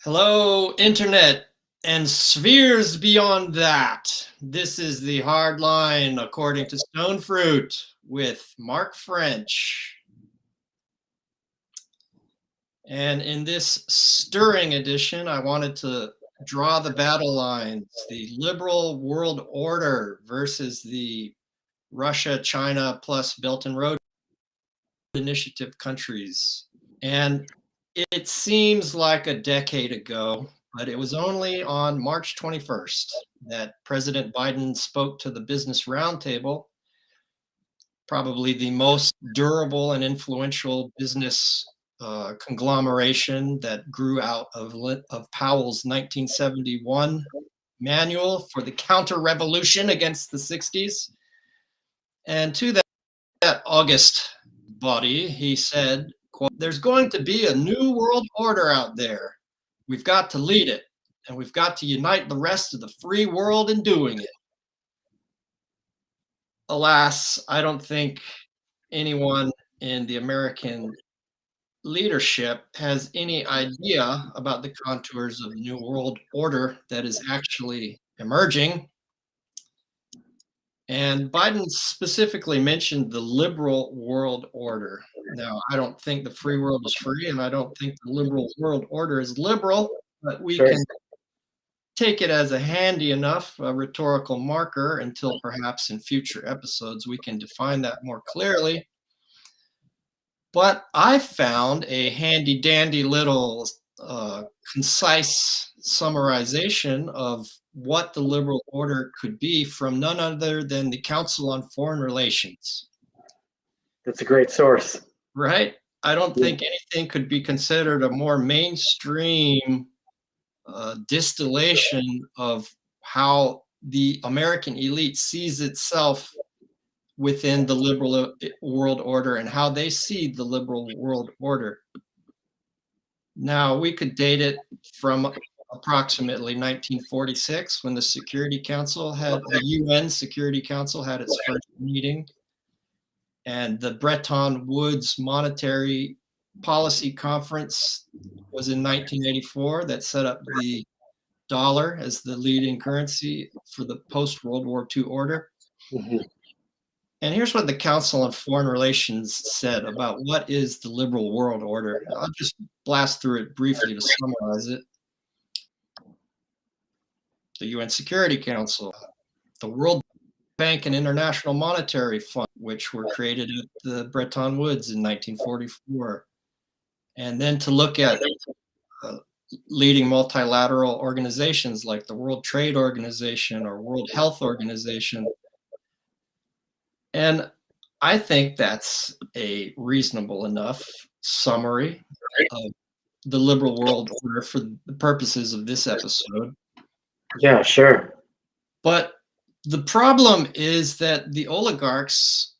Hello, Internet and spheres beyond that. This is the hard line according to Stone Fruit with Mark French. And in this stirring edition, I wanted to draw the battle lines, the liberal world order versus the Russia, China, plus Belt and Road Initiative countries. And it seems like a decade ago, but it was only on March 21st that President Biden spoke to the Business Roundtable, probably the most durable and influential business conglomeration that grew out of Powell's 1971 manual for the counter-revolution against the 60s. And to that August body, he said, quote, "There's going to be a new world order out there. We've got to lead it, and we've got to unite the rest of the free world in doing it." Alas, I don't think anyone in the American leadership has any idea about the contours of the new world order that is actually emerging. And Biden specifically mentioned the liberal world order. Now, I don't think the free world is free, and I don't think the liberal world order is liberal, but we Sure. can take it as a handy enough rhetorical marker until perhaps in future episodes we can define that more clearly. But I found a handy dandy little concise summarization of what the liberal order could be from none other than the Council on Foreign Relations. That's a great source. Right? I don't think anything could be considered a more mainstream distillation of how the American elite sees itself within the liberal world order and how they see the liberal world order. Now, we could date it from approximately 1946 when the UN Security Council had its first meeting, and the Bretton Woods Monetary Policy Conference was in 1984 that set up the dollar as the leading currency for the post-World War II order. Mm-hmm. And here's what the Council on Foreign Relations said about what is the liberal world order. I'll just blast through it briefly to summarize it. The UN Security Council, the World Bank and International Monetary Fund, which were created at the Bretton Woods in 1944. And then to look at leading multilateral organizations like the World Trade Organization or World Health Organization. And I think that's a reasonable enough summary of the liberal world order for the purposes of this episode. Yeah, sure. But the problem is that the oligarchs,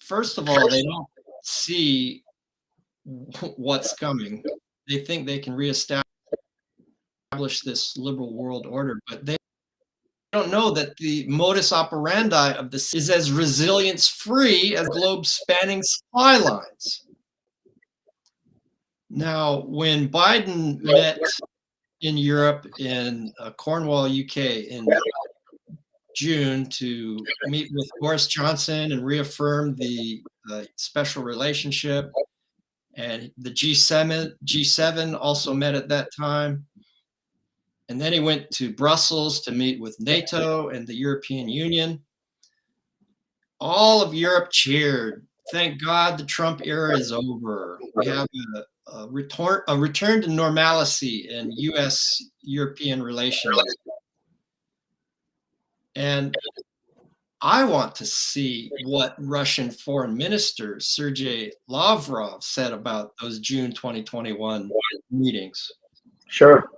first of all, they don't see what's coming. They think they can reestablish this liberal world order, but they don't know that the modus operandi of this is as resilience-free as globe-spanning supply lines. Now, when Biden met in Europe in Cornwall, UK in June to meet with Boris Johnson and reaffirm the special relationship, and the G7 also met at that time. And then he went to Brussels to meet with NATO and the European Union. All of Europe cheered. Thank God the Trump era is over. We have a return to normalcy in US-European relations. And I want to see what Russian Foreign Minister Sergei Lavrov said about those June 2021 meetings. Sure.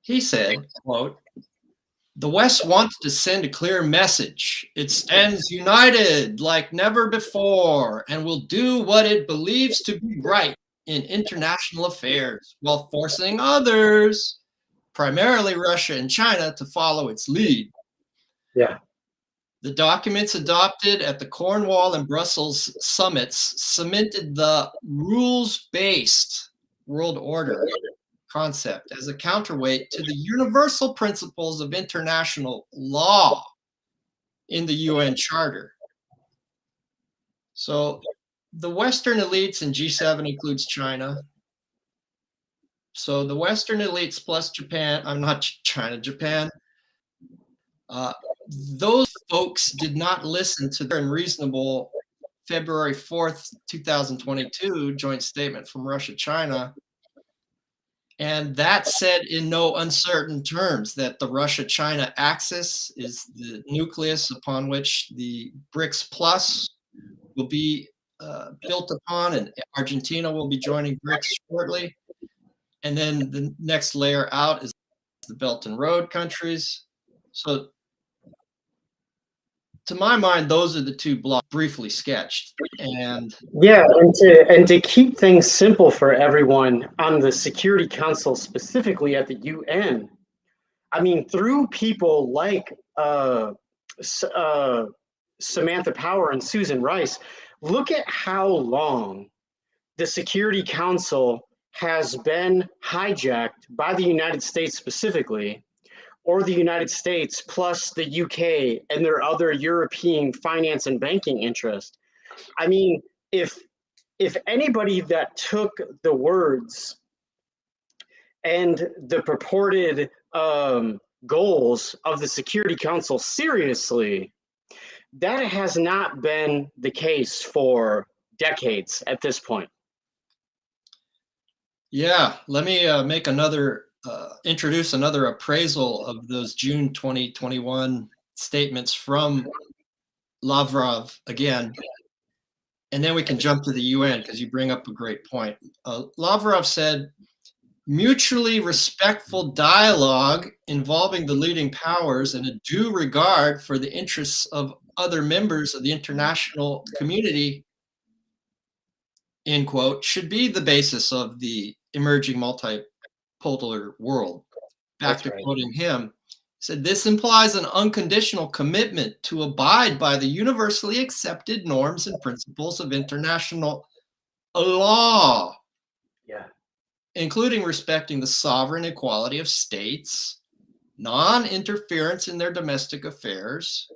He said, quote, "The West wants to send a clear message. It stands united like never before and will do what it believes to be right in international affairs while forcing others, primarily Russia and China, to follow its lead." Yeah. The documents adopted at the Cornwall and Brussels summits cemented the rules-based world order concept as a counterweight to the universal principles of international law in the UN Charter. So the Western elites in G7 includes China. So the Western elites plus Japan, I'm not China, Japan, those folks did not listen to their unreasonable February 4th, 2022 joint statement from Russia, China. And that said in no uncertain terms that the Russia-China axis is the nucleus upon which the BRICS Plus will be built upon, and Argentina will be joining BRICS shortly. And then the next layer out is the Belt and Road countries. So to my mind, those are the two blocks briefly sketched. And yeah, and to keep things simple for everyone on the Security Council, specifically at the UN, I mean, through people like Samantha Power and Susan Rice, look at how long the Security Council has been hijacked by the United States specifically, or the United States plus the UK and their other European finance and banking interest. I mean, if anybody that took the words and the purported goals of the Security Council seriously, that has not been the case for decades at this point. yeah, let me introduce another appraisal of those June 2021 statements from Lavrov again, and then we can jump to the UN because you bring up a great point. Lavrov said, mutually respectful dialogue involving the leading powers and a due regard for the interests of other members of the international community, end quote, should be the basis of the emerging multipolar world. Back That's to right. quoting him, he said, this implies an unconditional commitment to abide by the universally accepted norms and principles of international law. Yeah. Including respecting the sovereign equality of states, non-interference in their domestic affairs,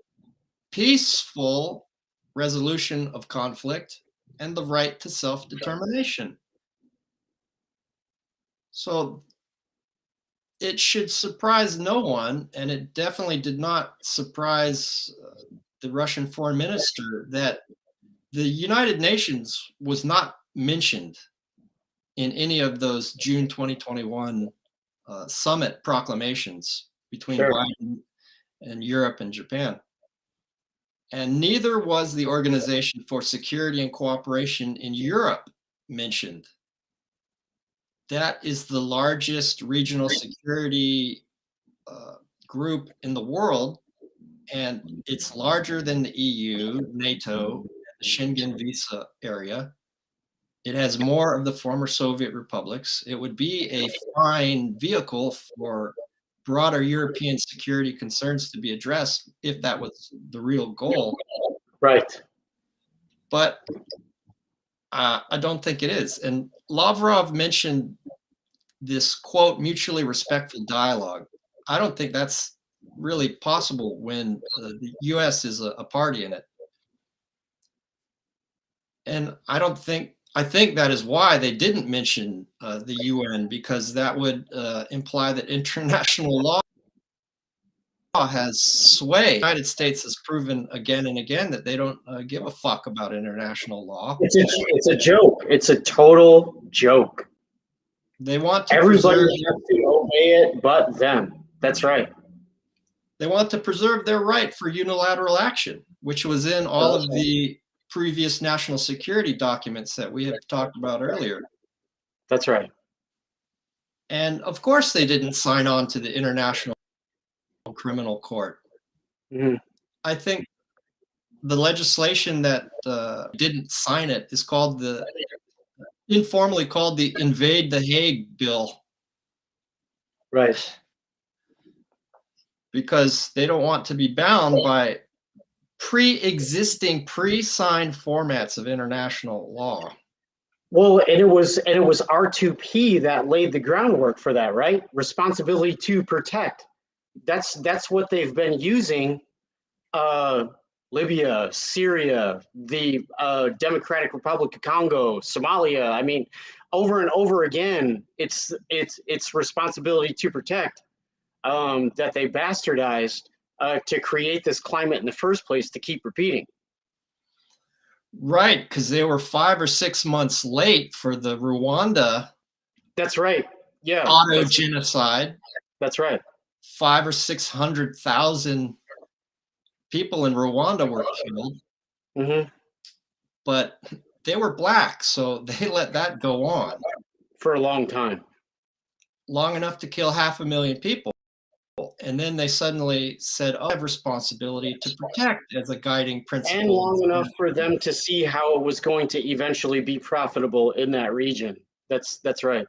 peaceful resolution of conflict, and the right to self-determination. So it should surprise no one, and it definitely did not surprise the Russian foreign minister, that the United Nations was not mentioned in any of those June 2021 summit proclamations between Sure. Biden and Europe and Japan. And neither was the Organization for Security and Cooperation in Europe mentioned. That is the largest regional security group in the world, and it's larger than the EU, NATO, the Schengen visa area. It has more of the former Soviet republics. It would be a fine vehicle for broader European security concerns to be addressed if that was the real goal. Right. But I don't think it is. And Lavrov mentioned this, quote, mutually respectful dialogue. I don't think that's really possible when the US is a party in it. And I think that is why they didn't mention the UN, because that would imply that international law has sway. The United States has proven again and again that they don't give a fuck about international law. It's a joke. It's a total joke. They want to Everybody preserve, has to obey it but them. That's right. they want to preserve their right for unilateral action, which was in all of the previous national security documents that we have talked about earlier. That's right. And of course they didn't sign on to the International Criminal Court. Mhm. I think the legislation that didn't sign it is called informally called the Invade the Hague Bill, Right. because they don't want to be bound by pre-existing, pre-signed formats of international law. Well, and it was R2P that laid the groundwork for that, right? Responsibility to protect. That's what they've been using. Uh, Libya, Syria, the Democratic Republic of Congo, Somalia. I mean, over and over again, it's responsibility to protect that they bastardized to create this climate in the first place to keep repeating. Right, because they were 5 or 6 months late for the Rwanda That's right. Yeah, auto-genocide. that's right. 5 or 600,000 people in Rwanda were killed, Hmm. but they were black, so they let that go on For a long time. long enough to kill 500,000 people. And then they suddenly said, "Oh, I have responsibility to protect as a guiding And principle." long enough for them to see how it was going to eventually be profitable in that region. That's right.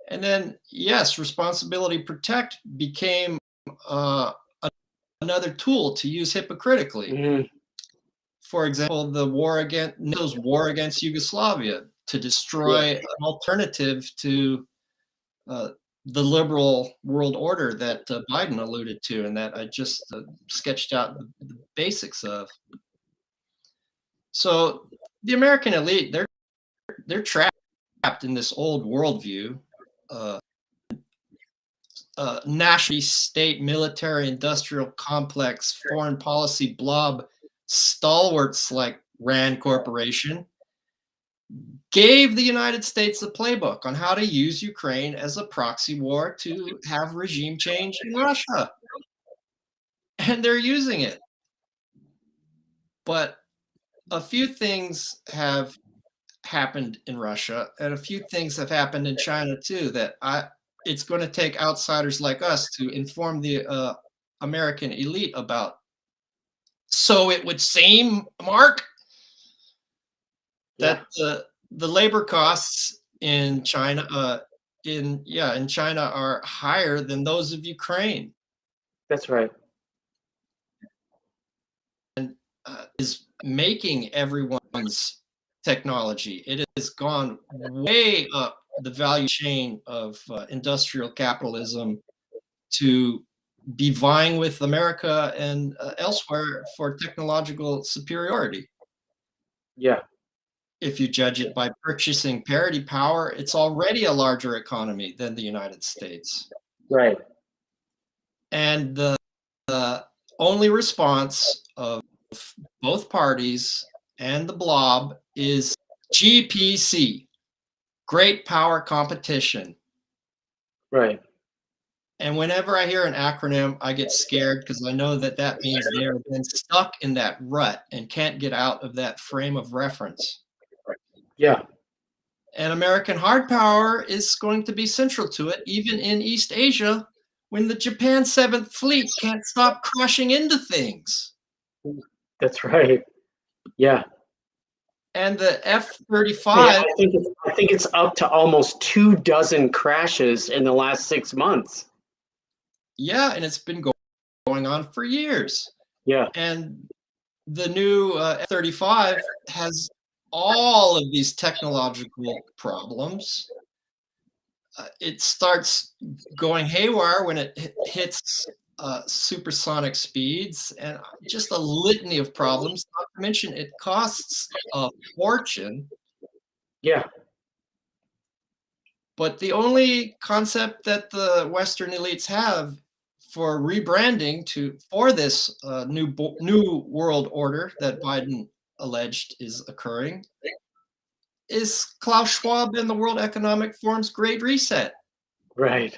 And then, yes, responsibility protect became uh, another tool to use hypocritically. Hmm. For example, the war against NATO's war against Yugoslavia to Yeah, destroy an alternative to uh, the liberal world order that Biden alluded to, and that I just sketched out the basics of. So the American elite, they're trapped in this old worldview, uh, national state, military, industrial complex, foreign policy blob stalwarts like Rand Corporation gave the United States a playbook on how to use Ukraine as a proxy war to have regime change in Russia. And they're using it. But a few things have happened in Russia, and a few things have happened in China too that it's going to take outsiders like us to inform the American elite about. So it would seem, Mark, yeah, that the labor costs in China, in China, are higher than those of Ukraine, that's right. is making everyone's technology. It has gone way up the value chain of industrial capitalism to be vying with America and elsewhere for technological superiority. Yeah, If you judge it by purchasing parity power, it's already a larger economy than the United States. right. And the only response of both parties and the blob is GPC, great power competition. Right. And whenever I hear an acronym, I get scared because I know that that means they are then stuck in that rut and can't get out of that frame of reference. Yeah, And American hard power is going to be central to it, even in East Asia, when the Japan 7th Fleet can't stop crashing into things. that's right. Yeah. And the F Yeah, 35, I think it's up to almost 2 dozen crashes in the last 6 months. yeah, and it's been going on for years. Yeah, And the new F-35 has all of these technological problems. It starts going haywire when it hits supersonic speeds, and just a litany of problems. Not to mention, it costs a fortune. yeah, But the only concept that the Western elites have for rebranding for this new world order that Biden alleged is occurring is Klaus Schwab and the World Economic Forum's Great Reset. right.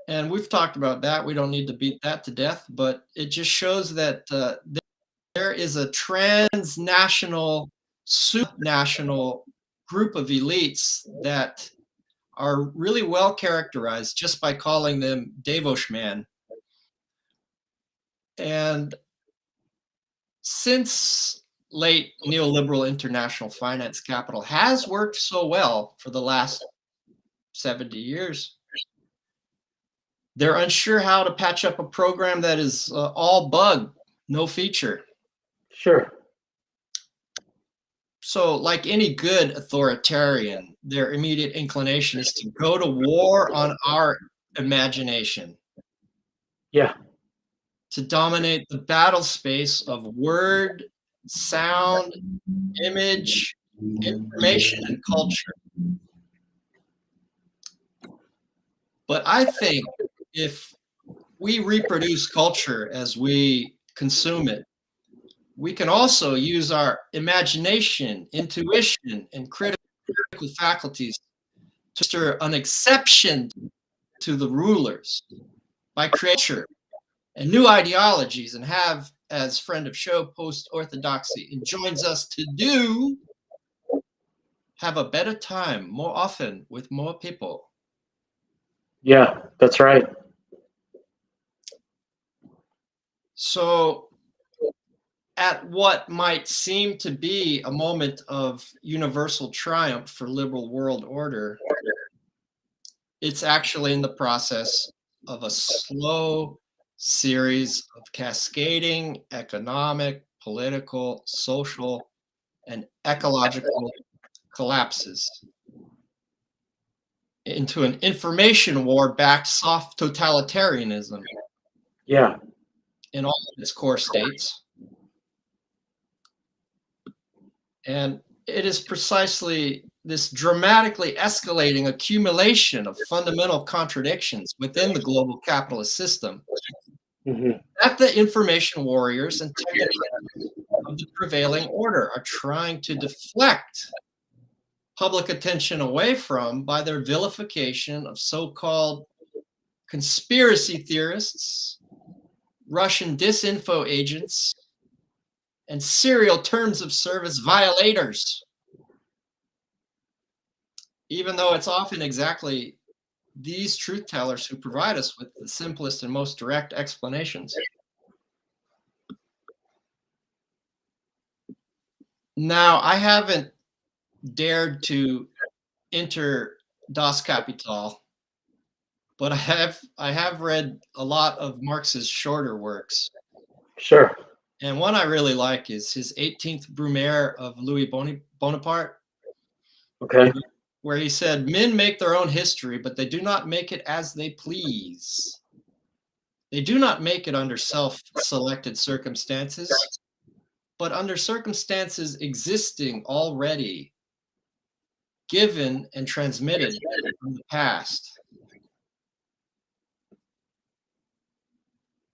And we've talked about that. We don't need to beat that to death, but it just shows that there is a transnational, supranational group of elites that are really well characterized just by calling them Davos Man. And since late neoliberal international finance capital has worked so well for the last 70 years, they're unsure how to patch up a program that is all bug, no feature. Sure. So, like any good authoritarian, their immediate inclination is to go to war on our imagination, Yeah. to dominate the battle space of word, sound, image, information, and culture. But I think if we reproduce culture as we consume it, we can also use our imagination, intuition, and critical faculties to stir an exception to the rulers by creating and new ideologies and have, as friend of show, post-orthodoxy, and joins us to do, have a better time more often with more people. Yeah, that's right. So at what might seem to be a moment of universal triumph for liberal world order, it's actually in the process of a slow series of cascading economic, political, social, and ecological collapses into an information war backed soft totalitarianism Yeah. in all of its core states. And it is precisely this dramatically escalating accumulation of fundamental contradictions within the global capitalist system Hmm. that the information warriors and technocrats of the prevailing order are trying to deflect public attention away from by their vilification of so-called conspiracy theorists, Russian disinfo agents, and serial terms of service violators, even though it's often exactly these truth tellers who provide us with the simplest and most direct explanations. Now, I haven't dared to enter Das Kapital, but I have read a lot of Marx's shorter works. Sure. And one I really like is his 18th Brumaire of Louis Bonaparte, Okay. where he said, "Men make their own history, but they do not make it as they please. They do not make it under self-selected circumstances, but under circumstances existing already, given and transmitted from the past."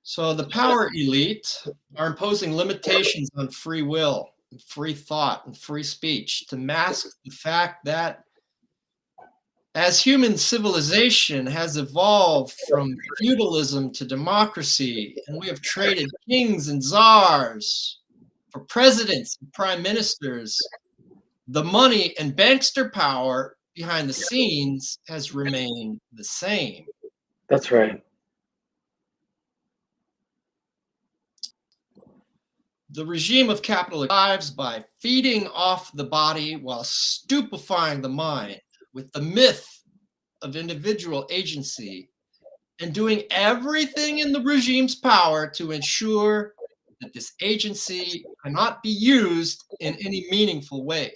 So the power elite are imposing limitations on free will, and free thought, and free speech to mask the fact that as human civilization has evolved from feudalism to democracy, and we have traded kings and czars for presidents and prime ministers, the money and bankster power behind the scenes has remained the same. That's right. The regime of capital lives by feeding off the body while stupefying the mind with the myth of individual agency and doing everything in the regime's power to ensure that this agency cannot be used in any meaningful way.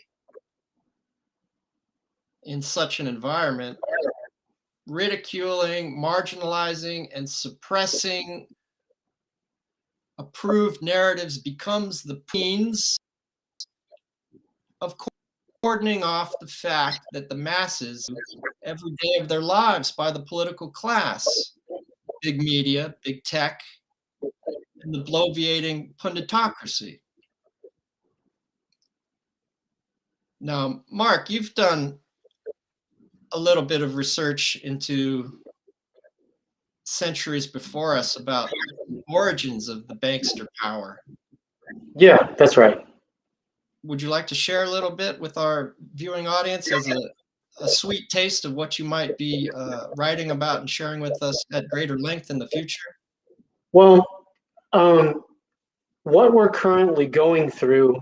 In such an environment, ridiculing, marginalizing, and suppressing approved narratives becomes the means of cordoning off the fact that the masses every day of their lives by the political class, big media, big tech, and the bloviating punditocracy. Now, Mark, you've done a little bit of research into centuries before us about the origins of the bankster power. Yeah, that's right. Would you like to share a little bit with our viewing audience as a sweet taste of what you might be writing about and sharing with us at greater length in the future? Well, um, what we're currently going through,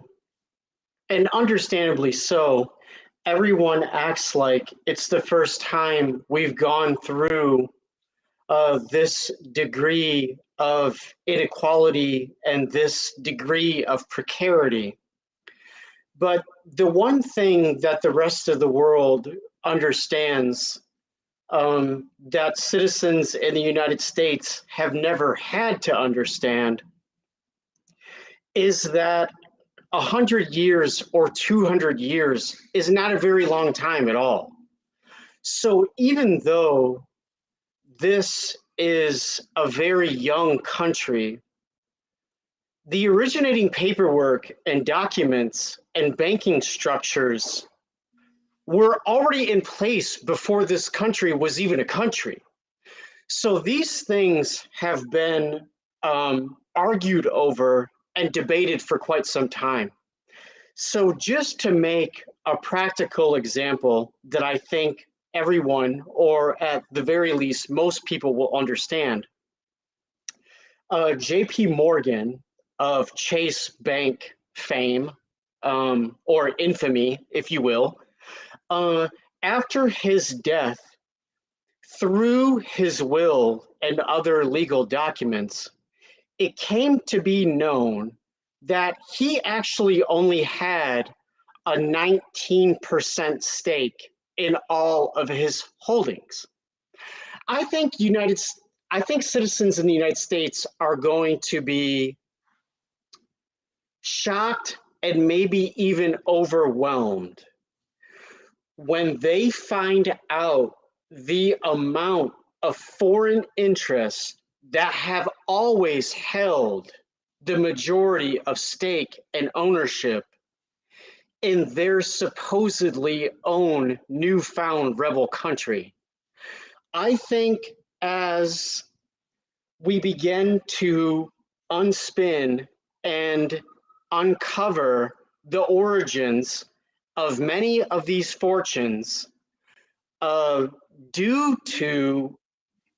and understandably so, everyone acts like it's the first time we've gone through this degree of inequality and this degree of precarity. But the one thing that the rest of the world understands, that citizens in the United States have never had to understand, is that 100 years or 200 years is not a very long time at all. So even though this is a very young country, the originating paperwork and documents and banking structures were already in place before this country was even a country. So these things have been argued over and debated for quite some time. So just to make a practical example that I think everyone, or at the very least, most people will understand, JP Morgan of Chase Bank fame, or infamy, if you will, after his death, through his will and other legal documents, it came to be known that he actually only had a 19% stake in all of his holdings. I think citizens in the United States are going to be shocked and maybe even overwhelmed when they find out the amount of foreign interests that have always held the majority of stake and ownership in their supposedly own newfound rebel country. I think as we begin to unspin and uncover the origins of many of these fortunes, due to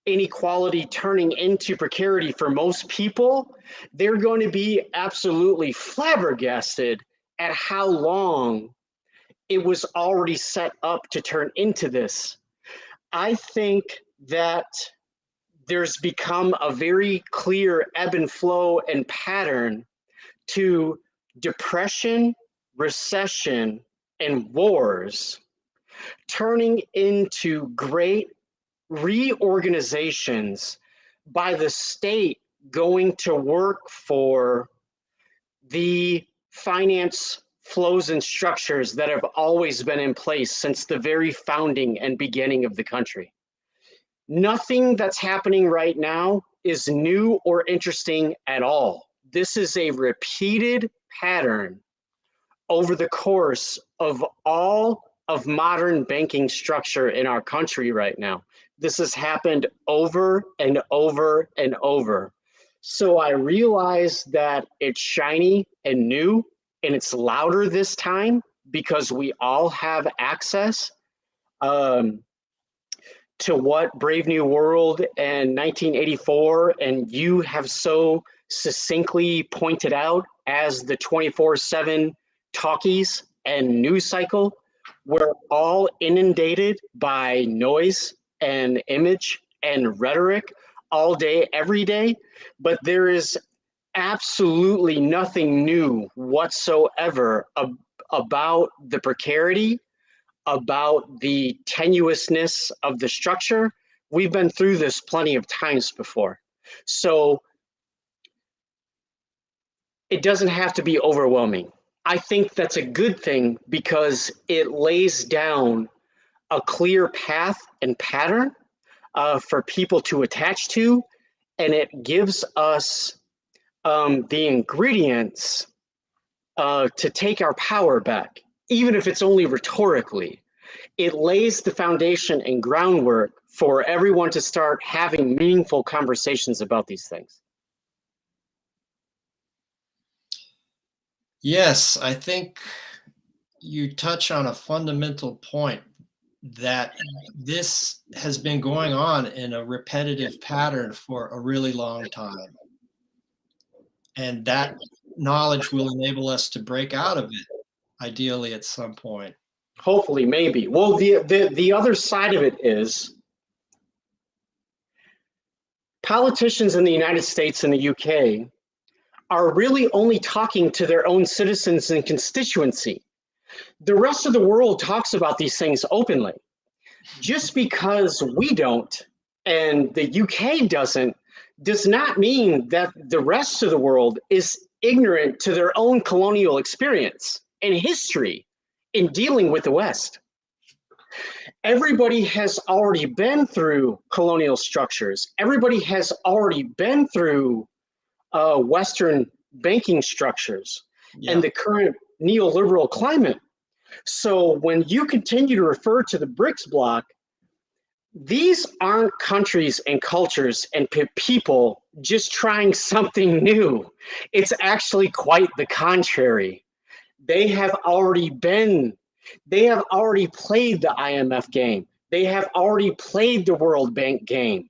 inequality turning into precarity for most people, they're going to be absolutely flabbergasted at how long it was already set up to turn into this. I think that there's become a very clear ebb and flow and pattern to depression, recession, and wars turning into great reorganizations by the state going to work for the finance flows and structures that have always been in place since the very founding and beginning of the country. Nothing that's happening right now is new or interesting at all. This is a repeated pattern over the course of all of modern banking structure in our country right now. This has happened over and over and over. So I realize that it's shiny and new and it's louder this time because we all have access to what Brave New World and 1984 and you have so succinctly pointed out as the 24/7 talkies and news cycle. We're all inundated by noise and image and rhetoric all day, every day, but there is absolutely nothing new whatsoever about the precarity, about the tenuousness of the structure. We've been through this plenty of times before. So it doesn't have to be overwhelming. I think that's a good thing because it lays down a clear path and pattern for people to attach to, and it gives us the ingredients to take our power back, even if it's only rhetorically. It lays the foundation and groundwork for everyone to start having meaningful conversations about these things. Yes, I think you touch on a fundamental point that this has been going on in a repetitive pattern for a really long time. And that knowledge will enable us to break out of it, ideally at some point. Hopefully, maybe. Well, the other side of it is politicians in the United States and the UK are really only talking to their own citizens and constituency. The rest of the world talks about these things openly. Just because we don't and the UK doesn't does not mean that the rest of the world is ignorant to their own colonial experience and history in dealing with the West. Everybody has already been through colonial structures. Everybody has already been through Western banking structures and the current neoliberal climate. So when you continue to refer to the BRICS bloc, these aren't countries and cultures and people just trying something new. It's actually quite the contrary. They have already been, they have already played the IMF game. They have already played the World Bank game.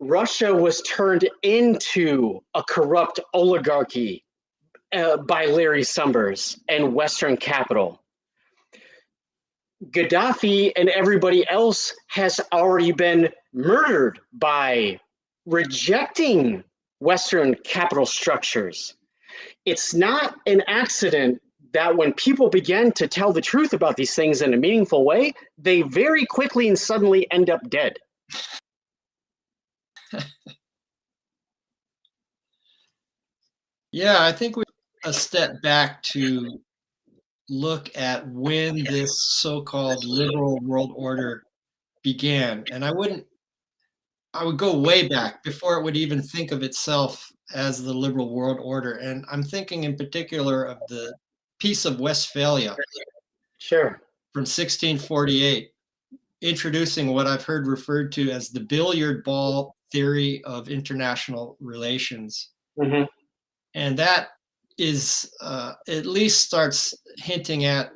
Russia was turned into a corrupt oligarchy by Larry Summers and Western capital. Gaddafi and everybody else has already been murdered by rejecting Western capital structures. It's not an accident that when people begin to tell the truth about these things in a meaningful way, they very quickly and suddenly end up dead. Yeah, I think we a step back to look at when this so-called liberal world order began. And I would go way back before it would even think of itself as the liberal world order. And I'm thinking in particular of the Peace of Westphalia Sure. from 1648, introducing what I've heard referred to as the billiard ball theory of international relations. Mm-hmm. And that is at least starts hinting at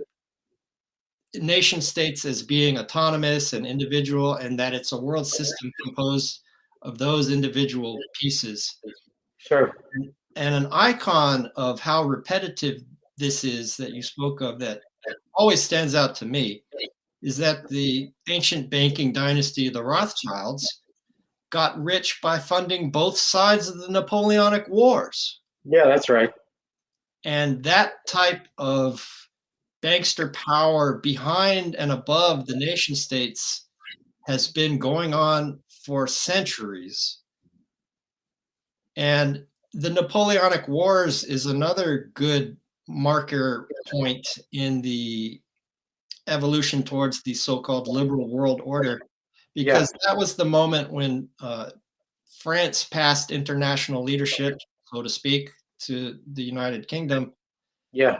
nation states as being autonomous and individual, and that it's a world system composed of those individual pieces. Sure. And an icon of how repetitive this is that you spoke of that always stands out to me is that the ancient banking dynasty of the Rothschilds got rich by funding both sides of the Napoleonic Wars. Yeah, that's right. And that type of bankster power behind and above the nation states has been going on for centuries. And the Napoleonic Wars is another good marker point in the evolution towards the so-called liberal world order, because that was the moment when France passed international leadership, so to speak, to the United Kingdom. Yeah.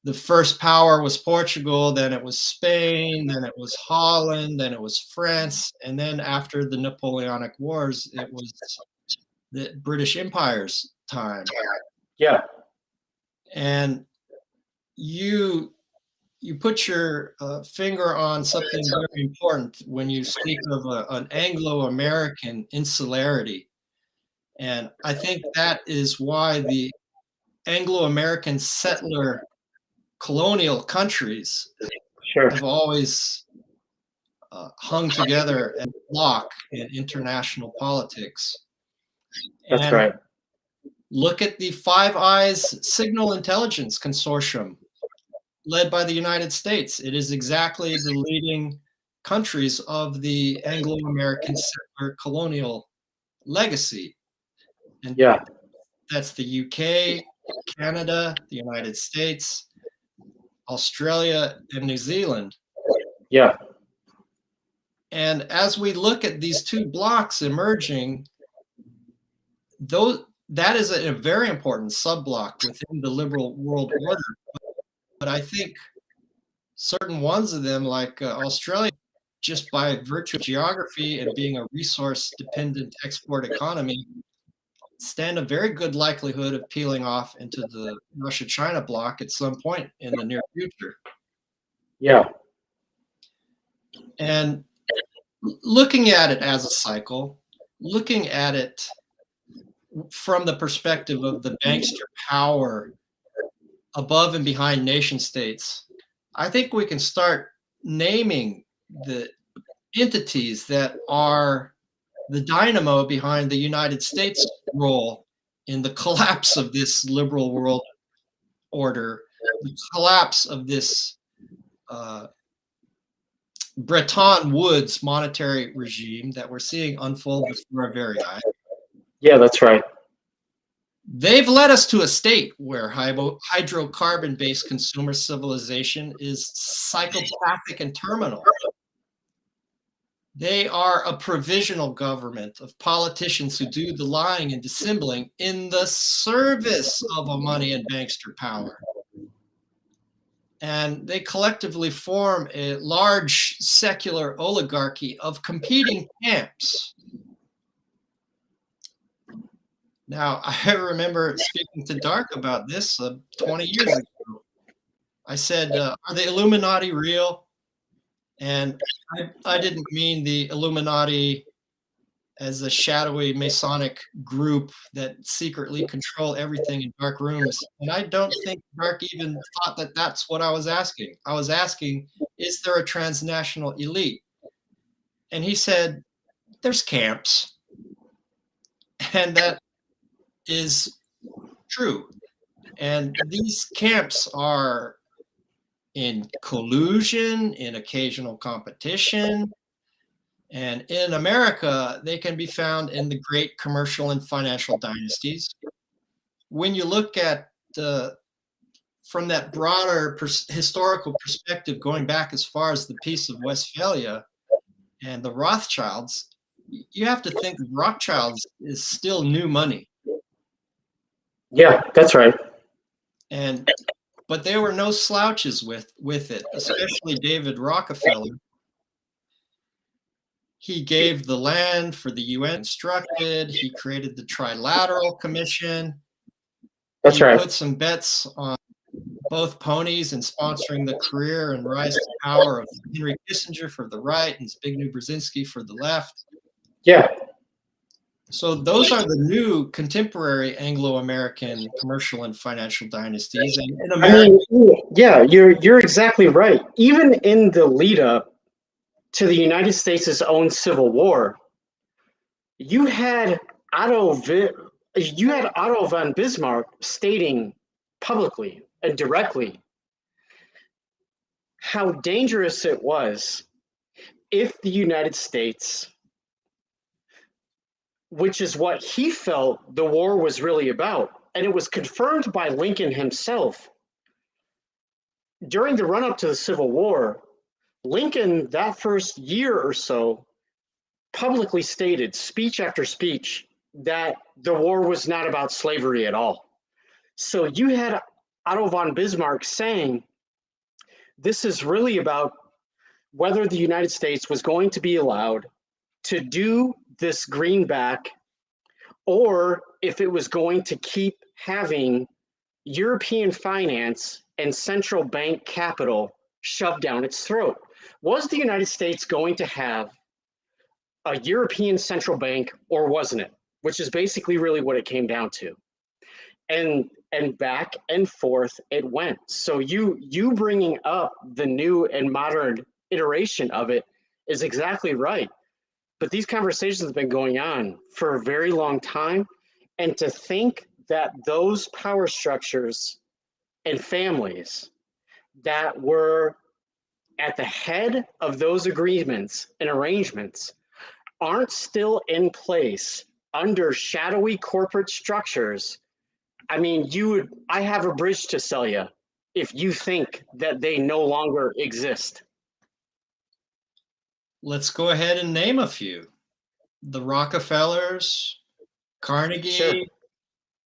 The first power was Portugal, then it was Spain, then it was Holland, then it was France, and then after the Napoleonic Wars, it was the British Empire's time. Yeah. And you put your finger on something very important when you speak of an Anglo-American insularity. And I think that is why the Anglo-American settler colonial countries have always hung together as a block in international politics. That's right. Look at the Five Eyes Signal Intelligence Consortium led by the United States. It is exactly the leading countries of the Anglo-American settler colonial legacy. And that's the UK, Canada, the United States, Australia, and New Zealand. Yeah. And as we look at these two blocks emerging, that is a very important sub-block within the liberal world order. But I think certain ones of them, like Australia, just by virtue of geography and being a resource-dependent export economy, stand a very good likelihood of peeling off into the Russia-China bloc at some point in the near future. Yeah. And looking at it as a cycle, looking at it from the perspective of the bankster power above and behind nation states, I think we can start naming the entities that are the dynamo behind the United States role in the collapse of this liberal world order the collapse of this uh, Bretton Woods monetary regime that we're seeing unfold before our very eyes. Yeah, that's right. They've led us to a state where hydrocarbon-based consumer civilization is psychopathic and terminal. They are a provisional government of politicians who do the lying and dissembling in the service of a money and bankster power. And they collectively form a large secular oligarchy of competing camps. Now, I remember speaking to Dark about this 20 years ago. I said, are the Illuminati real? And I didn't mean the Illuminati as a shadowy Masonic group that secretly control everything in dark rooms. And I don't think Dark even thought that that's what I was asking. I was asking, is there a transnational elite? And he said, there's camps. And that is true. And these camps are in collusion, in occasional competition. And in America, they can be found in the great commercial and financial dynasties. When you look at from that broader historical perspective, going back as far as the Peace of Westphalia and the Rothschilds, you have to think Rothschilds is still new money. Yeah, that's right. But there were no slouches with it, especially David Rockefeller. He gave the land for the UN instructed. He created the Trilateral Commission. That's right. He put some bets on both ponies in sponsoring the career and rise to power of Henry Kissinger for the right and Zbigniew Brzezinski for the left. Yeah. So those are the new contemporary Anglo-American commercial and financial dynasties. And in America, yeah, you're exactly right. Even in the lead up to the United States' own Civil War, you had Otto von Bismarck stating publicly and directly how dangerous it was if the United States, which is what he felt the war was really about, and it was confirmed by Lincoln himself. During the run-up to the Civil War, Lincoln, that first year or so, publicly stated, speech after speech, that the war was not about slavery at all. So you had Otto von Bismarck saying, this is really about whether the United States was going to be allowed to do this greenback, or if it was going to keep having European finance and central bank capital shoved down its throat. Was the United States going to have a European central bank, or wasn't it? Which is basically really what it came down to. And back and forth it went. So you bringing up the new and modern iteration of it is exactly right. But these conversations have been going on for a very long time. And to think that those power structures and families that were at the head of those agreements and arrangements aren't still in place under shadowy corporate structures, I mean, I have a bridge to sell you if you think that they no longer exist. let's go ahead and name a few. The Rockefellers, Carnegie, Sure.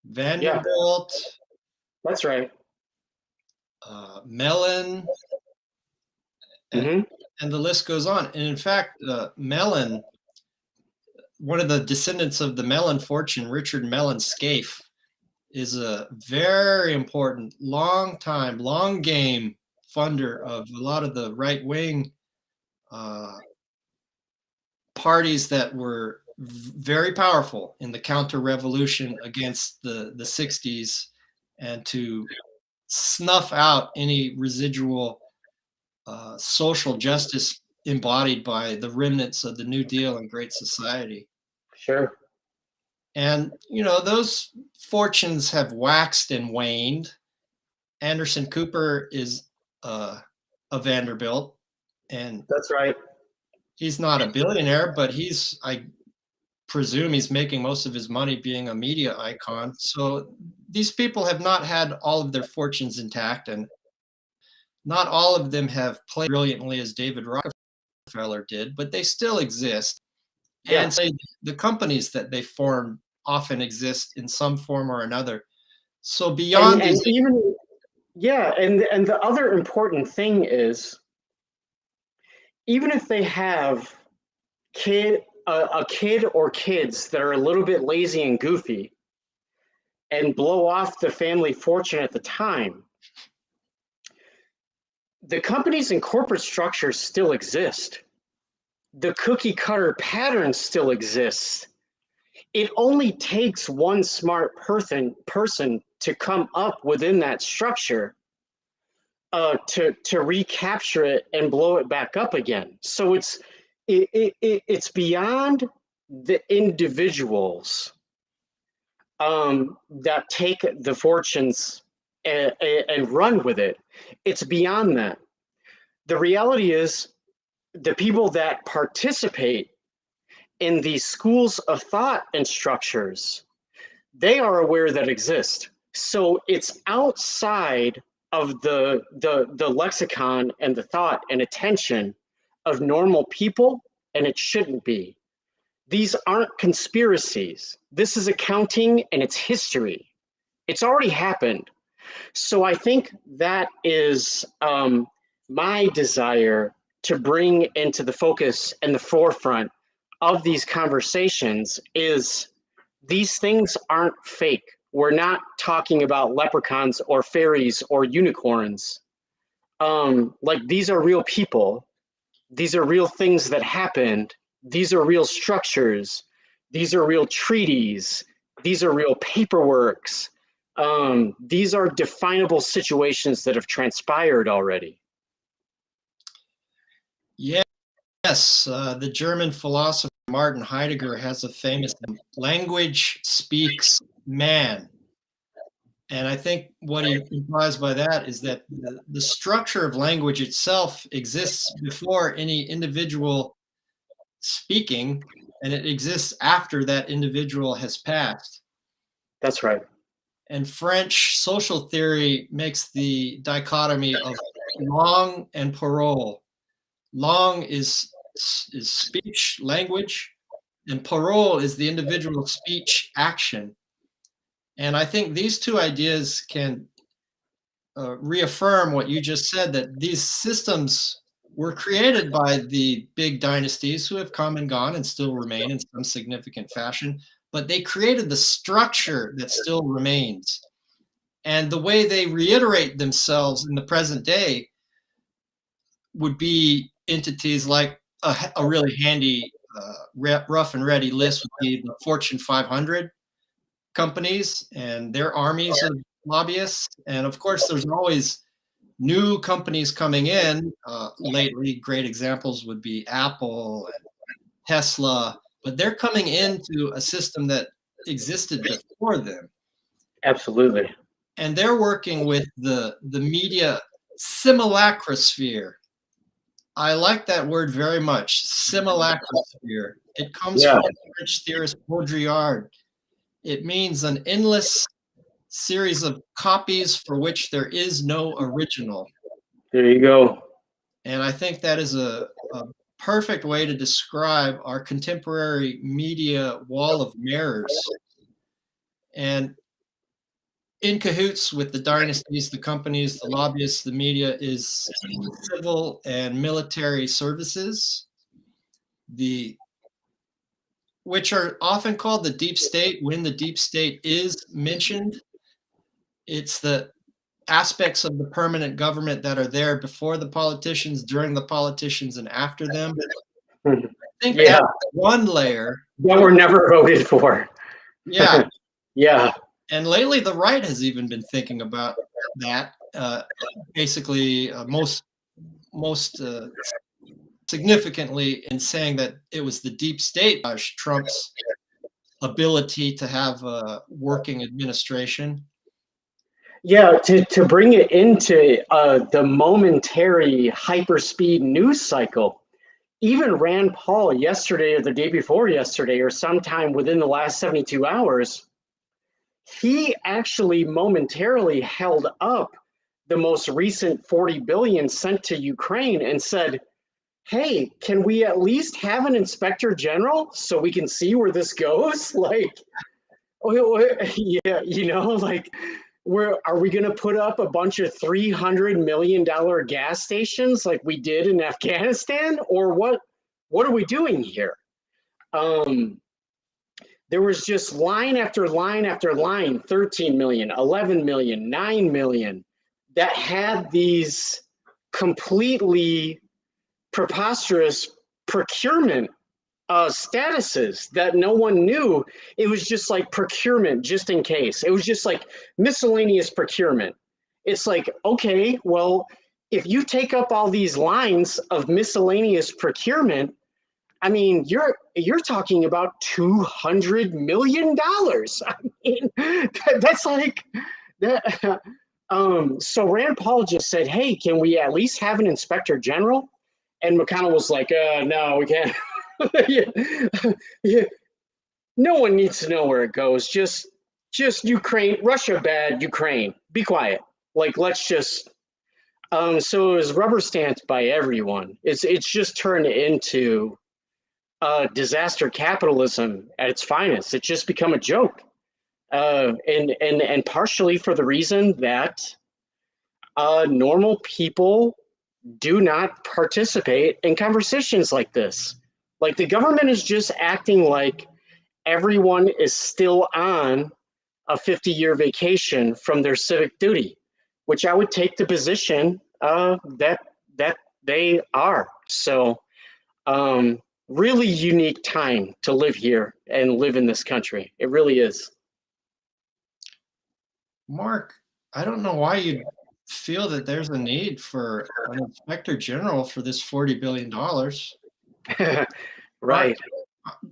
Vanderbilt, That's right. Mellon, and the list goes on. And in fact, Mellon, one of the descendants of the Mellon fortune, Richard Mellon Scaife, is a very important, long game funder of a lot of the right-wing parties that were very powerful in the counter-revolution against the 60s, and to snuff out any residual social justice embodied by the remnants of the New Deal and Great Society. Sure. And, those fortunes have waxed and waned. Anderson Cooper is a Vanderbilt, and That's right. he's not a billionaire, but I presume he's making most of his money being a media icon. So these people have not had all of their fortunes intact, and not all of them have played brilliantly as David Rockefeller did, but they still exist. Yeah. And say the companies that they form often exist in some form or another. So beyond And these, even, yeah, and the other important thing is, even if they have a kid or kids that are a little bit lazy and goofy and blow off the family fortune at the time, the companies and corporate structures still exist. The cookie cutter pattern still exists. It only takes one smart person to come up within that structure to recapture it and blow it back up again. So it's beyond the individuals that take the fortunes and run with it. It's beyond that. The reality is, the people that participate in these schools of thought and structures, they are aware that exist. So it's outside of the lexicon and the thought and attention of normal people, and it shouldn't be. These aren't conspiracies. This is accounting and it's history. It's already happened. So I think that is my desire to bring into the focus and the forefront of these conversations is, these things aren't fake. We're not talking about leprechauns or fairies or unicorns. Like, these are real people. These are real things that happened. These are real structures. These are real treaties. These are real paperworks. These are definable situations that have transpired already. yes, the German philosopher Martin Heidegger has a famous language speaks man. And I think what he implies by that is that the structure of language itself exists before any individual speaking, and it exists after that individual has passed. That's right. And French social theory makes the dichotomy of langue and parole. Langue is speech, language, and parole is the individual speech action. And I think these two ideas can reaffirm what you just said, that these systems were created by the big dynasties who have come and gone and still remain in some significant fashion, but they created the structure that still remains. And the way they reiterate themselves in the present day would be entities like a really handy, rough and ready list would be the Fortune 500 companies and their armies of lobbyists. And of course, there's always new companies coming in. Lately, great examples would be Apple and Tesla, but they're coming into a system that existed before them. Absolutely. And they're working with the media simulacrosphere. I like that word very much, simulacrosphere. It comes Yeah. from the French theorist Baudrillard. It means an endless series of copies for which there is no original. There you go. And I think that is a perfect way to describe our contemporary media wall of mirrors. And in cahoots with the dynasties, the companies, the lobbyists, the media is civil and military services, which are often called the deep state. When the deep state is mentioned, it's the aspects of the permanent government that are there before the politicians, during the politicians, and after them. I think Yeah. that's one layer. That were never voted for. Yeah. Yeah. And lately, the right has even been thinking about that. Basically, most significantly in saying that it was the deep state, Trump's ability to have a working administration. Yeah, to bring it into the momentary hyperspeed news cycle, even Rand Paul yesterday or the day before yesterday or sometime within the last 72 hours, he actually momentarily held up the most recent 40 billion sent to Ukraine and said, "Hey, can we at least have an inspector general so we can see where this goes?" Like, yeah, like, where are we going to put up a bunch of $300 million gas stations like we did in Afghanistan, or what are we doing here? um there was just line after line after line, 13 million, 11 million, 9 million, that had these completely preposterous procurement statuses that no one knew. It was just like procurement, just in case. It was just like miscellaneous procurement. It's like, okay, well, if you take up all these lines of miscellaneous procurement, I mean, you're talking about $200 million. I mean, that's like that. So Rand Paul just said, "Hey, can we at least have an inspector general?" And McConnell was like, "No, we can't." Yeah, yeah. No one needs to know where it goes. Just Ukraine, Russia bad, Ukraine. Be quiet. Like, let's just. So it was rubber stamped by everyone. It's just turned into disaster capitalism at its finest. It's just become a joke, and partially for the reason that normal people do not participate in conversations like this. Like, the government is just acting like everyone is still on a 50-year vacation from their civic duty, which I would take the position that they are. So, really unique time to live here and live in this country. It really is. Mark, I don't know why you feel that there's a need for an inspector general for this $40 billion. Are, Right.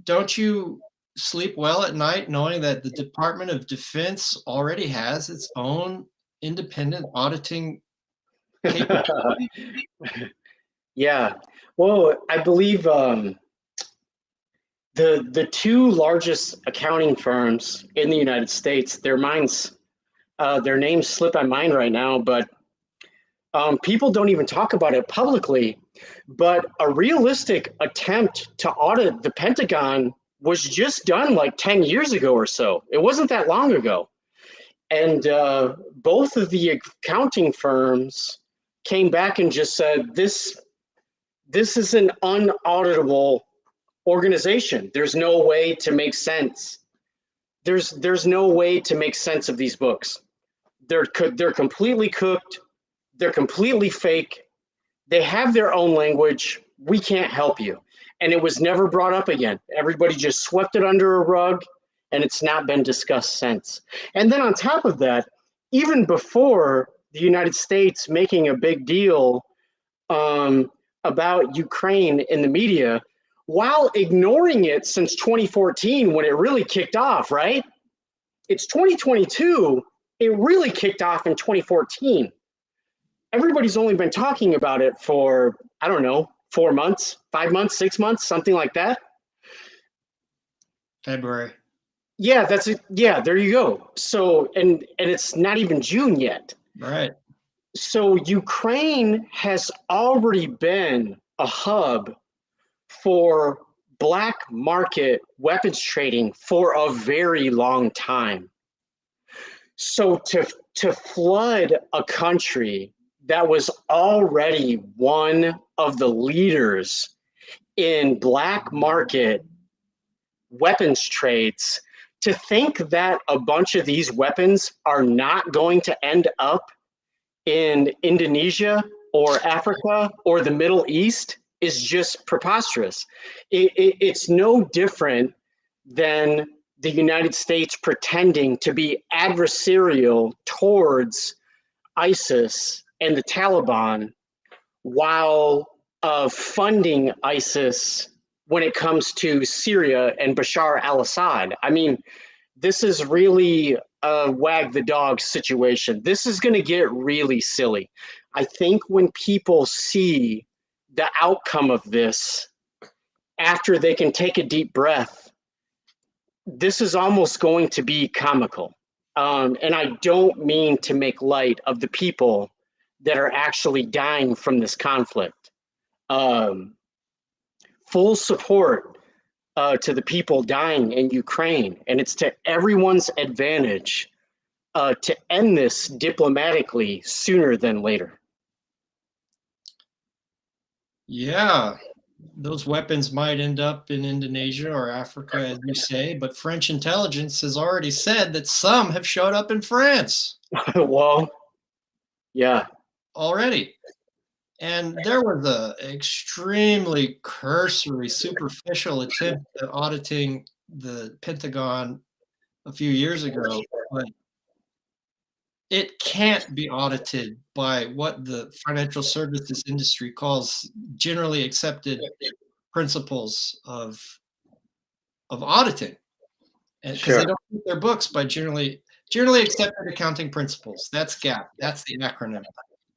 don't you sleep well at night knowing that the Department of Defense already has its own independent auditing capability? Yeah. Well, I believe the two largest accounting firms in the United States, their names slip my mind right now, but people don't even talk about it publicly. But a realistic attempt to audit the Pentagon was just done like 10 years ago or so. It wasn't that long ago. And both of the accounting firms came back and just said, this is an unauditable organization. There's no way to make sense. There's no way to make sense of these books. They're completely cooked. They're completely fake. They have their own language. We can't help you. And it was never brought up again. Everybody just swept it under a rug, and it's not been discussed since. And then on top of that, even before the United States making a big deal about Ukraine in the media, while ignoring it since 2014 when it really kicked off, right? It's 2022. It really kicked off in 2014. Everybody's only been talking about it for, I don't know, 4 months, 5 months, 6 months, something like that. February. Yeah, that's it. Yeah, there you go. So, and it's not even June yet. Right. So Ukraine has already been a hub for black market weapons trading for a very long time. So to flood a country that was already one of the leaders in black market weapons trades, to think that a bunch of these weapons are not going to end up in Indonesia or Africa or the Middle East is just preposterous. It's no different than the United States pretending to be adversarial towards ISIS and the Taliban while funding ISIS when it comes to Syria and Bashar al-Assad. I mean, this is really wag the dog situation. This is going to get really silly. I think when people see the outcome of this, after they can take a deep breath, this is almost going to be comical. And I don't mean to make light of the people that are actually dying from this conflict. Full support to the people dying in Ukraine, and it's to everyone's advantage to end this diplomatically sooner than later. Yeah, those weapons might end up in Indonesia or Africa, as you say, but French intelligence has already said that some have showed up in France Well, yeah, already. And there was a extremely cursory, superficial attempt at auditing the Pentagon a few years ago, but it can't be audited by what the financial services industry calls generally accepted principles of auditing, and because they sure. don't keep their books by generally accepted accounting principles. That's GAAP. That's the acronym.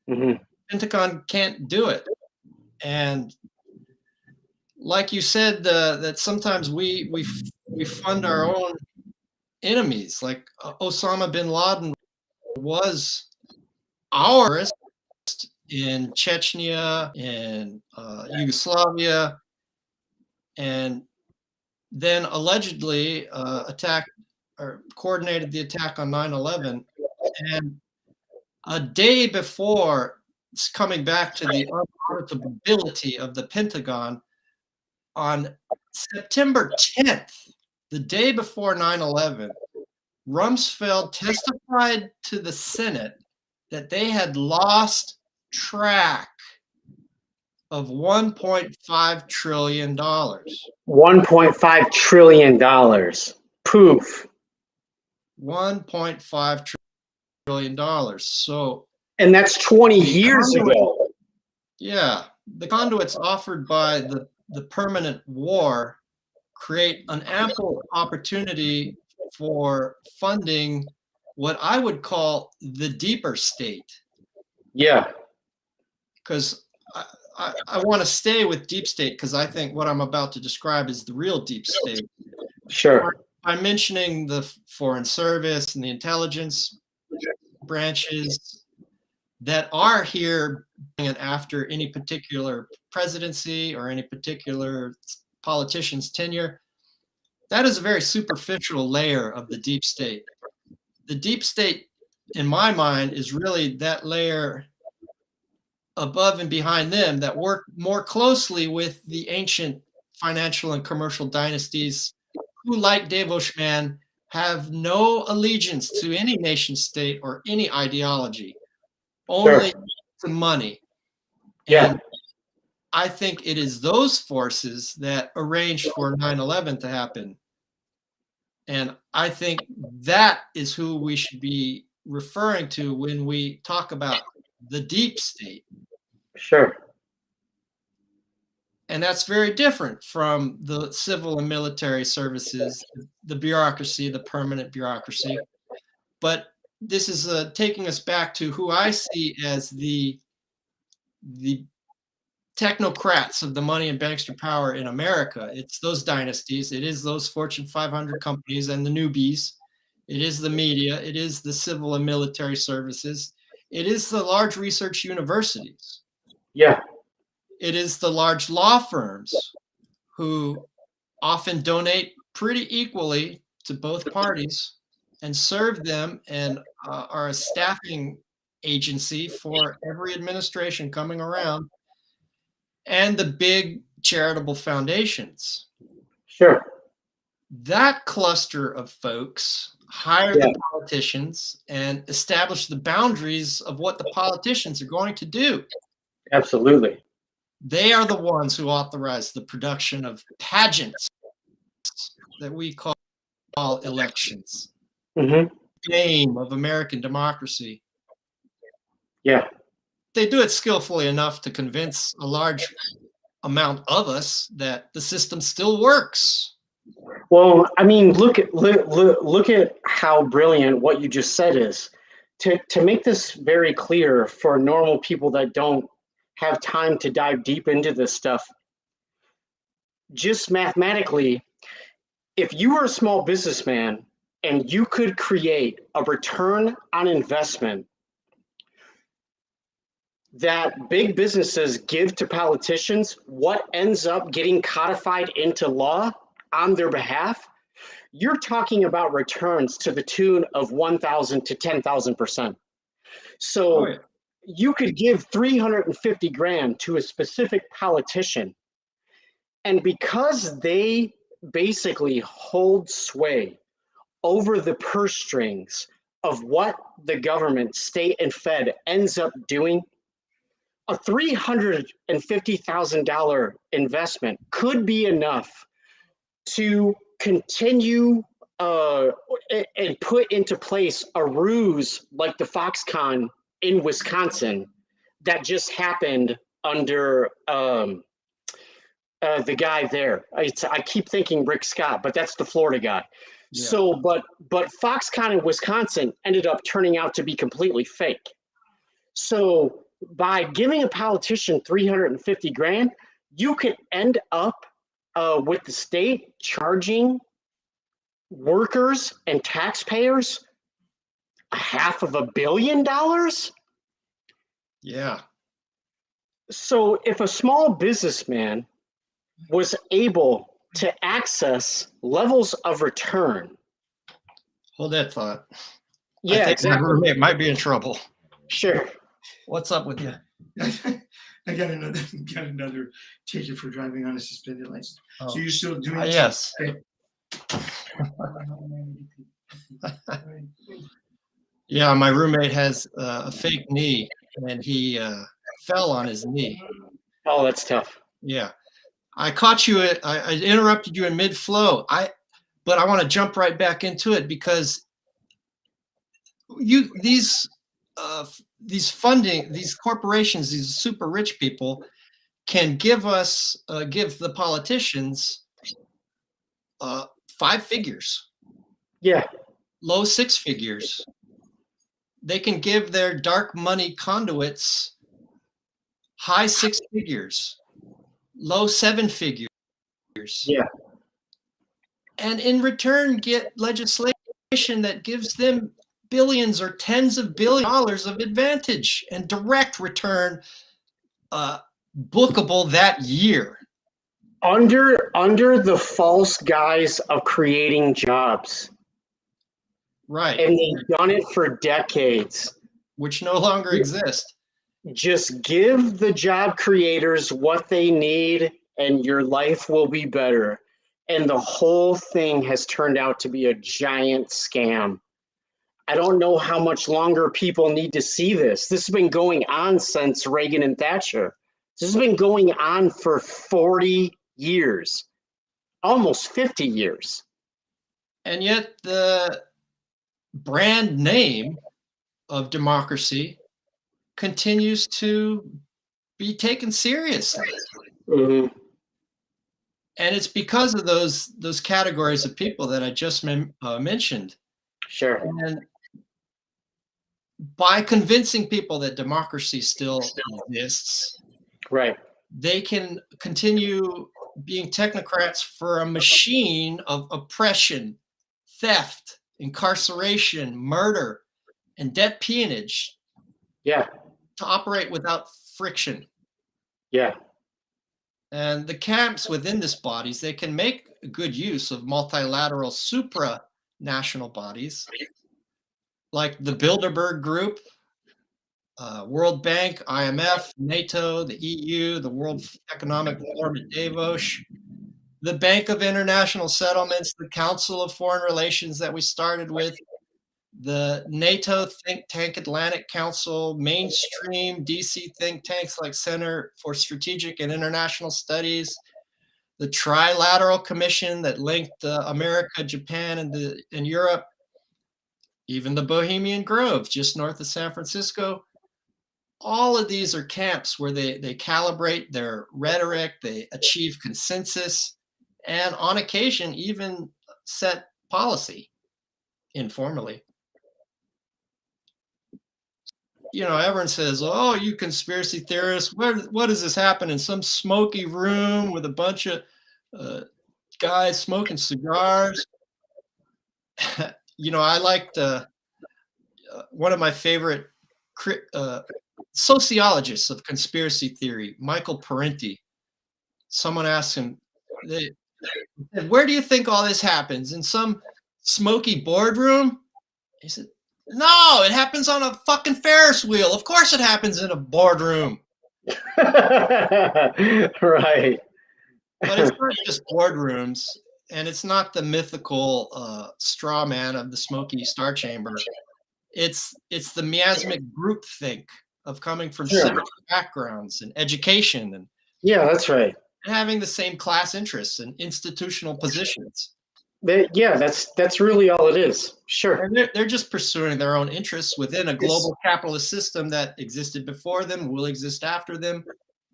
Hmm. Pentagon can't do it, and like you said, that sometimes we fund our own enemies. Like Osama bin Laden was our in Chechnya, in Yugoslavia, and then allegedly attacked or coordinated the attack on 9/11. And a day before, coming back to the unauditability of the Pentagon, on September 10th, the day before 9/11, Rumsfeld testified to the Senate that they had lost track of $1.5 trillion. $1.5 trillion. Poof. $1.5 trillion. So And that's 20 the years conduit, ago. yeah, the conduits offered by the permanent war create an ample opportunity for funding what I would call the deeper state. Yeah, Because I want to stay with deep state because I think what I'm about to describe is the real deep state. sure. By mentioning the foreign service and the intelligence branches that are here and after any particular presidency or any particular politician's tenure, that is a very superficial layer of the deep state. The deep state, in my mind, is really that layer above and behind them that work more closely with the ancient financial and commercial dynasties who, like Davos Man, have no allegiance to any nation state or any ideology, Sure. only to money. Yeah, And I think it is those forces that arranged for 9/11 to happen. And I think that is who we should be referring to when we talk about the deep state. sure. And that's very different from the civil and military services, the bureaucracy, the permanent bureaucracy. But this is taking us back to who I see as the technocrats of the money and bankster power in America. It's those dynasties. It is those Fortune 500 companies and the newbies. It is the media. It is the civil and military services. It is the large research universities. Yeah, It is the large law firms who often donate pretty equally to both parties and serve them and are a staffing agency for every administration coming around, and the big charitable foundations. sure. That cluster of folks hire Yeah, the politicians and establish the boundaries of what the politicians are going to do. absolutely. They are the ones who authorize the production of pageants that we call elections, Hmm. game of American democracy. Yeah, They do it skillfully enough to convince a large amount of us that the system still works. Well, I mean, look at how brilliant what you just said is. To make this very clear for normal people that don't have time to dive deep into this stuff, just mathematically, if you were a small businessman and you could create a return on investment that big businesses give to politicians, what ends up getting codified into law on their behalf, you're talking about returns to the tune of 1,000 to 10,000%. So Oh, yeah. you could give 350 grand to a specific politician, and because they basically hold sway over the purse strings of what the government, state, and Fed ends up doing, a $350,000 investment could be enough to continue and put into place a ruse like the Foxconn in Wisconsin that just happened under the guy there. I keep thinking Rick Scott, but that's the Florida guy. Yeah. So, but Foxconn in Wisconsin ended up turning out to be completely fake. So by giving a politician 350 grand, you could end up with the state charging workers and taxpayers $500 million. Yeah. So if a small businessman was able to access levels of return. Hold that thought. Yeah, I think exactly. my roommate might be in trouble. Sure. What's up with you? I got another ticket for driving on a suspended license. Oh. So you're still doing this? Yes. Okay. Yeah, my roommate has a fake knee, and he fell on his knee. Oh, that's tough. Yeah, I caught you I interrupted you in mid-flow. But I want to jump right back into it because these funding, these corporations, these super rich people can give the politicians 5 figures. Yeah. Low 6 figures. They can give their dark money conduits high 6 figures, low 7 figures. Yeah. And in return get legislation that gives them billions or tens of billions of dollars of advantage and direct return bookable that year. Under the false guise of creating jobs. Right. And they've done it for decades. Which no longer exist. Just give the job creators what they need and your life will be better. And the whole thing has turned out to be a giant scam. I don't know how much longer people need to see this. This has been going on since Reagan and Thatcher. This has been going on for 40 years, almost 50 years. And yet the brand name of democracy continues to be taken seriously. Mm-hmm. And it's because of those categories of people that I just mentioned. Sure. And by convincing people that democracy still exists, right, they can continue being technocrats for a machine of oppression, theft, incarceration, murder, and debt peonage. Yeah. To operate without friction. Yeah. And the camps within this bodies, they can make good use of multilateral supranational bodies like the Bilderberg Group, World Bank, IMF, NATO, the EU, the World Economic Forum at Davos, the Bank of International Settlements, the Council of Foreign Relations that we started with, the NATO think tank Atlantic Council, mainstream DC think tanks like Center for Strategic and International Studies, the Trilateral Commission that linked America, Japan, and Europe, even the Bohemian Grove just north of San Francisco. All of these are camps where they calibrate their rhetoric, they achieve consensus, and on occasion even set policy informally. You know, everyone says, "Oh, you conspiracy theorists, what does this happen in some smoky room with a bunch of guys smoking cigars?" You know, I liked one of my favorite sociologists of conspiracy theory, Michael Parenti. Someone asked him, they said, "Where do you think all this happens? In some smoky boardroom?" He said, "No, it happens on a fucking Ferris wheel. Of course it happens in a boardroom." Right. But it's not just boardrooms, and it's not the mythical straw man of the smoky star chamber. It's the miasmic groupthink of coming from Sure. similar backgrounds and education and Yeah, that's right. having the same class interests and institutional positions. Yeah, that's really all it is. Sure. And they're just pursuing their own interests within a global capitalist system that existed before them, will exist after them.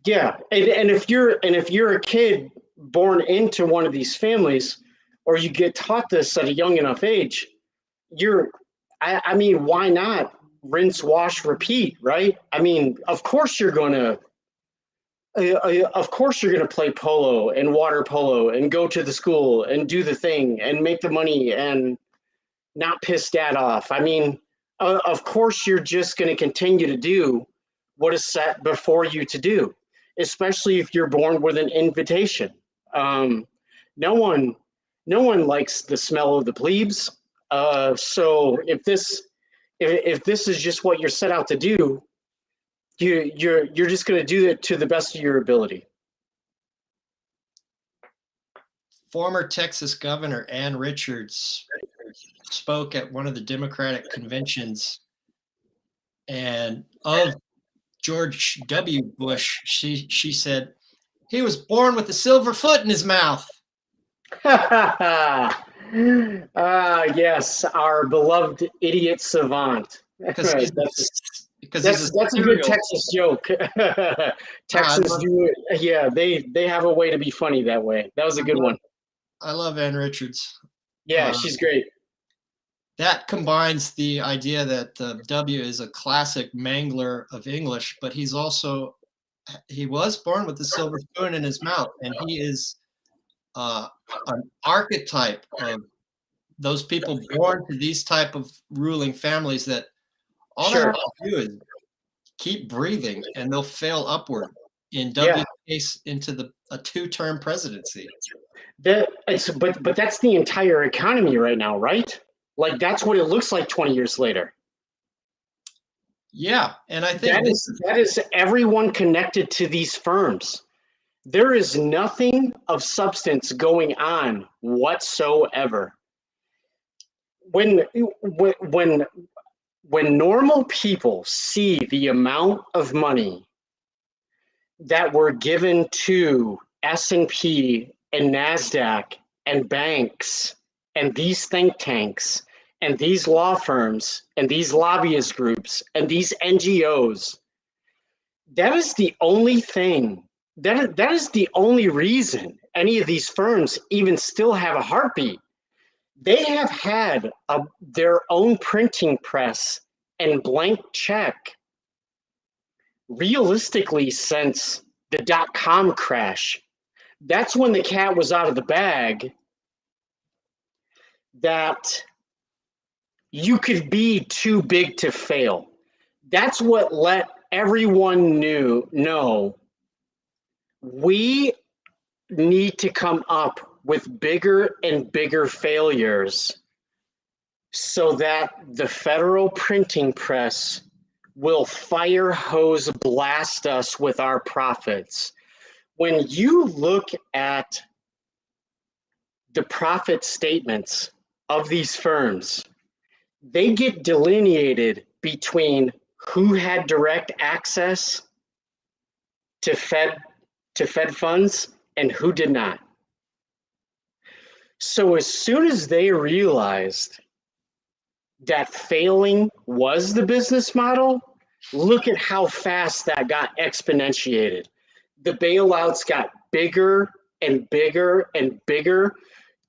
Yeah, and if you're a kid born into one of these families, or you get taught this at a young enough age, I mean, why not rinse, wash, repeat, right? I mean, of course you're gonna play polo and water polo and go to the school and do the thing and make the money and not piss dad off. I mean, of course you're just going to continue to do what is set before you to do, especially if you're born with an invitation. No one likes the smell of the plebes. So if this is just what you're set out to do, you're just going to do it to the best of your ability. Former Texas Governor Ann Richards spoke at one of the Democratic conventions, and of George W. Bush, she said, "He was born with a silver foot in his mouth." Yes, our beloved idiot savant. Because That's a good Texas joke. Texans do it. Yeah, they have a way to be funny that way. That was a good one. I love Ann Richards. Yeah, she's great. That combines the idea that W is a classic mangler of English, but he was born with a silver spoon in his mouth, and he is an archetype of those people born to these type of ruling families that all they have to do is keep breathing and they'll fail upward, in W's case, into a two-term presidency. But that's the entire economy right now, right? Like, that's what it looks like 20 years later. Yeah, and I think that is everyone connected to these firms. There is nothing of substance going on whatsoever. When normal people see the amount of money that were given to S&P and NASDAQ and banks and these think tanks and these law firms and these lobbyist groups and these NGOs, that is the only thing, that is the only reason any of these firms even still have a heartbeat. They have had their own printing press and blank check realistically since the dot-com crash. That's when the cat was out of the bag, that you could be too big to fail. That's what let everyone know we need to come up with bigger and bigger failures so that the federal printing press will fire hose blast us with our profits. When you look at the profit statements of these firms, they get delineated between who had direct access to Fed funds and who did not. So as soon as they realized that failing was the business model, look at how fast that got exponentiated. The bailouts got bigger and bigger and bigger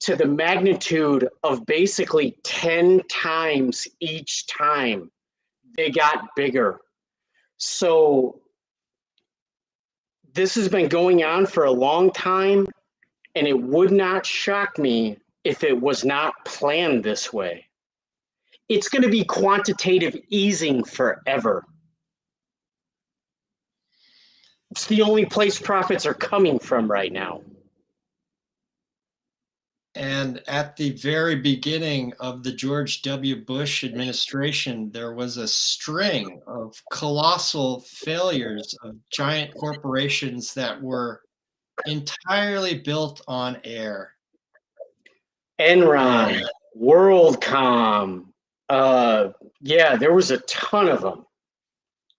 to the magnitude of basically 10 times each time they got bigger. So this has been going on for a long time, and it would not shock me if it was not planned this way. It's going to be quantitative easing forever. It's the only place profits are coming from right now. And at the very beginning of the George W. Bush administration, there was a string of colossal failures of giant corporations that were entirely built on air. Enron, WorldCom, yeah, there was a ton of them.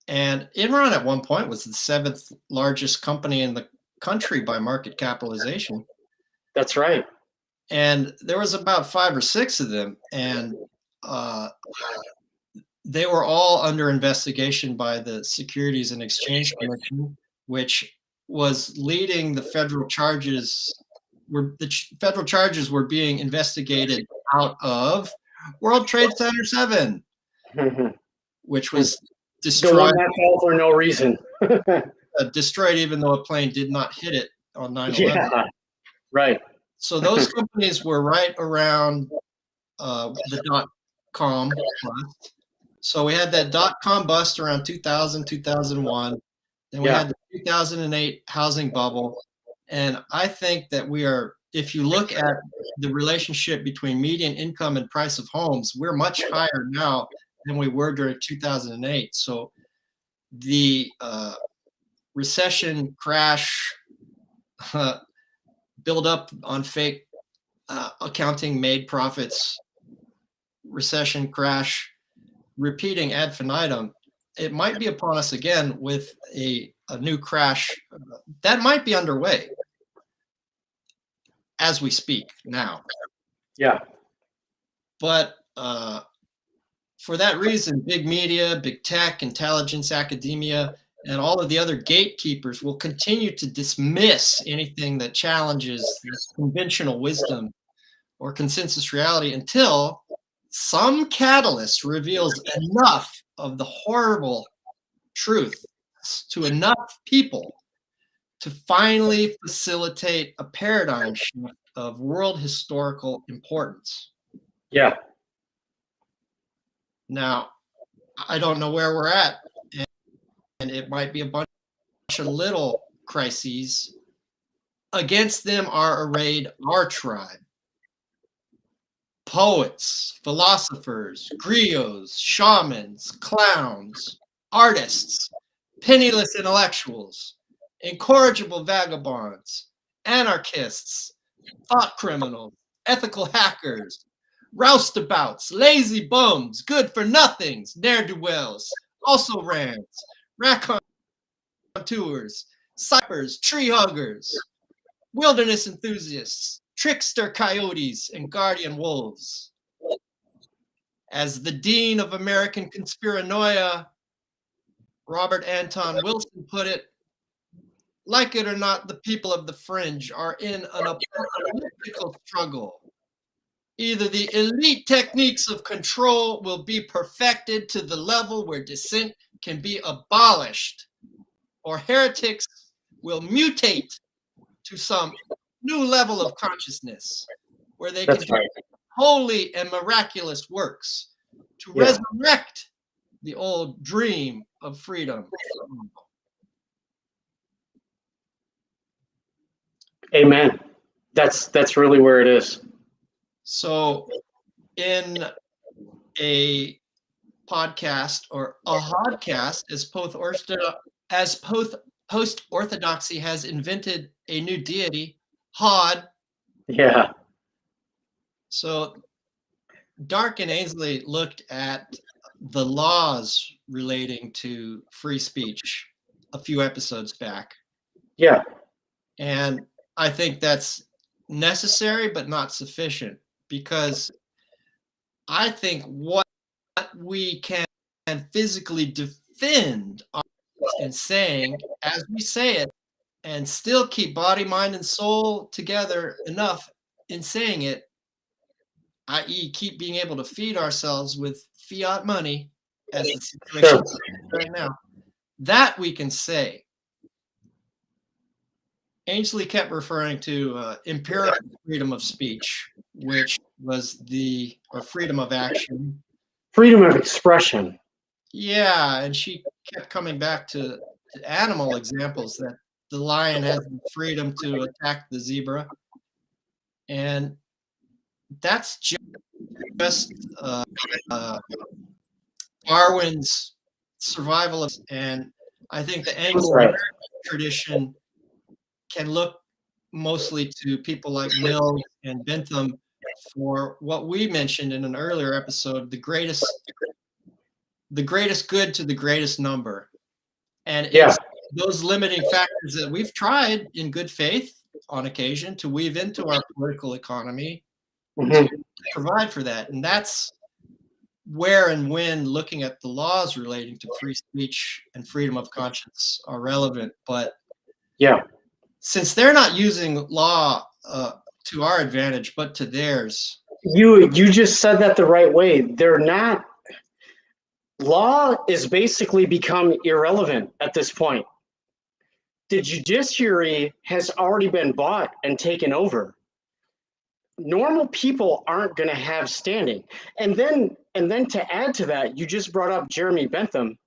And Enron at one point was the 7th largest company in the country by market capitalization. That's right. And there was about 5 or 6 of them, and they were all under investigation by the Securities and Exchange Commission, which was leading the federal charges. Federal charges were being investigated out of World Trade Center 7, which was The destroyed. one that fell for no reason. Destroyed even though a plane did not hit it on 9/11. Yeah, right. So those companies were right around the dot-com bust. So we had that dot-com bust around 2000, 2001. Then we had the 2008 housing bubble. And I think that we are, if you look at the relationship between median income and price of homes, we're much higher now than we were during 2008. So the recession crash build up on fake accounting made profits, recession crash, repeating ad infinitum, it might be upon us again with a new crash that might be underway as we speak now. Yeah. But for that reason, big media, big tech, intelligence, academia, and all of the other gatekeepers will continue to dismiss anything that challenges conventional wisdom or consensus reality until some catalyst reveals enough of the horrible truth to enough people to finally facilitate a paradigm shift of world historical importance. Yeah. Now, I don't know where we're at, and it might be a bunch of little crises. Against them are arrayed our tribe. Poets, philosophers, griots, shamans, clowns, artists, penniless intellectuals, incorrigible vagabonds, anarchists, thought criminals, ethical hackers, roustabouts, lazy bums, good-for-nothings, ne'er-do-wells, also rans, raconteurs, cypers, tree huggers, wilderness enthusiasts, trickster coyotes, and guardian wolves. As the dean of American conspiranoia, Robert Anton Wilson, put it, like it or not, the people of the fringe are in an apocalyptical struggle. Either the elite techniques of control will be perfected to the level where dissent can be abolished, or heretics will mutate to some new level of consciousness where they can do holy and miraculous works to resurrect the old dream of freedom. Amen. That's really where it is. So in a podcast or a podcast, as post-orthodoxy has invented a new deity, Hod. Yeah. So Dark and Ainsley looked at the laws relating to free speech a few episodes back. Yeah. And I think that's necessary but not sufficient, because I think what we can physically defend and saying as we say it and still keep body, mind, and soul together enough in saying it, i.e., keep being able to feed ourselves with fiat money, as the situation is right now, that we can say. Ainsley kept referring to empirical freedom of speech, which was or freedom of action. Freedom of expression. Yeah, and she kept coming back to animal examples, that the lion has the freedom to attack the zebra. And that's just Darwin's survival of, and I think the Anglo-American tradition can look mostly to people like Mill and Bentham for what we mentioned in an earlier episode, the greatest good to the greatest number. And it's those limiting factors that we've tried in good faith on occasion to weave into our political economy to provide for that. And that's where and when looking at the laws relating to free speech and freedom of conscience are relevant. But since they're not using law to our advantage, but to theirs. You just said that the right way. They're not. Law is basically become irrelevant at this point. The judiciary has already been bought and taken over. Normal people aren't going to have standing. And then to add to that, you just brought up Jeremy Bentham.